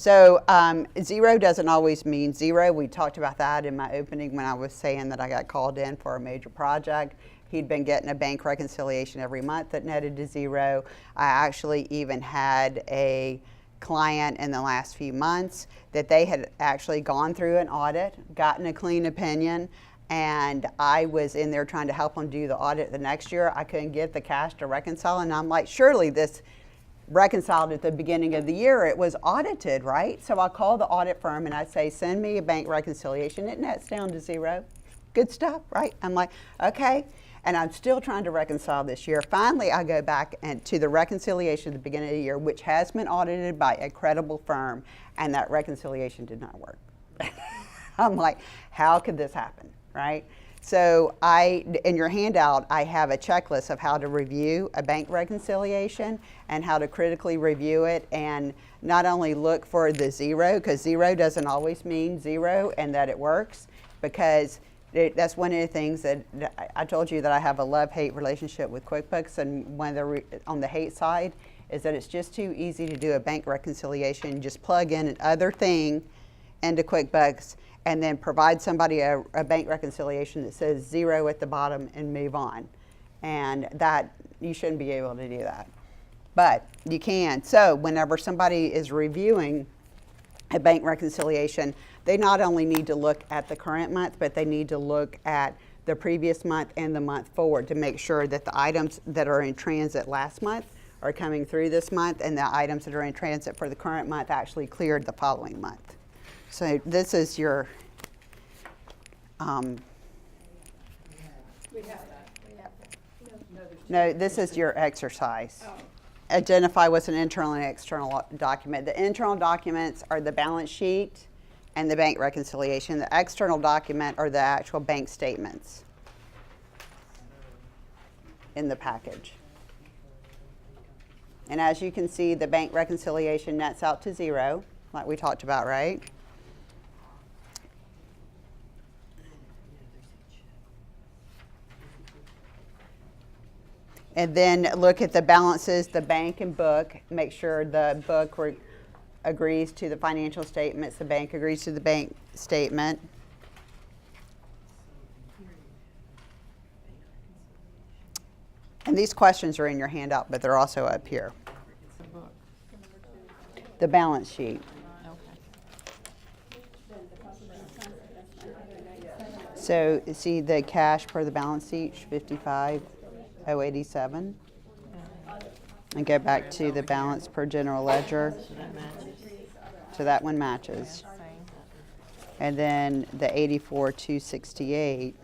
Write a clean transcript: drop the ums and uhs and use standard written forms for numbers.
So zero doesn't always mean zero. We talked about that in my opening when I was saying that I got called in for a major project. He'd been getting a bank reconciliation every month that netted to zero. I actually even had a client in the last few months that they had actually gone through an audit, gotten a clean opinion, and I was in there trying to help them do the audit the next year. I couldn't get the cash to reconcile, and I'm like, surely this reconciled at the beginning of the year. It was audited, right? So I call the audit firm and I say, send me a bank reconciliation. It nets down to zero. Good stuff, right? I'm like, okay. And I'm still trying to reconcile this year. Finally, I go back to the reconciliation at the beginning of the year, which has been audited by a credible firm, and that reconciliation did not work. I'm like, how could this happen, right? So in your handout, I have a checklist of how to review a bank reconciliation and how to critically review it, and not only look for the zero, because zero doesn't always mean zero and that it works, because that's one of the things that I told you, that I have a love-hate relationship with QuickBooks, and one of on the hate side is that it's just too easy to do a bank reconciliation. Just plug in another thing into QuickBooks and then provide somebody a bank reconciliation that says zero at the bottom and move on. And that, you shouldn't be able to do that. But you can. So whenever somebody is reviewing a bank reconciliation, they not only need to look at the current month, but they need to look at the previous month and the month forward to make sure that the items that are in transit last month are coming through this month, and the items that are in transit for the current month actually cleared the following month. So this is your We have that. no, this is your exercise. Oh. Identify what's an internal and external document. The internal documents are the balance sheet and the bank reconciliation. The external document are the actual bank statements in the package. And as you can see, the bank reconciliation nets out to zero, like we talked about, right? And then look at the balances, the bank and book. Make sure the book agrees to the financial statements, the bank agrees to the bank statement. And these questions are in your handout, but they're also up here. The book. The balance sheet. So see the cash per the balance sheet, 55,087. And go back to the balance per general ledger. So that matches. So that one matches. And then the 84,268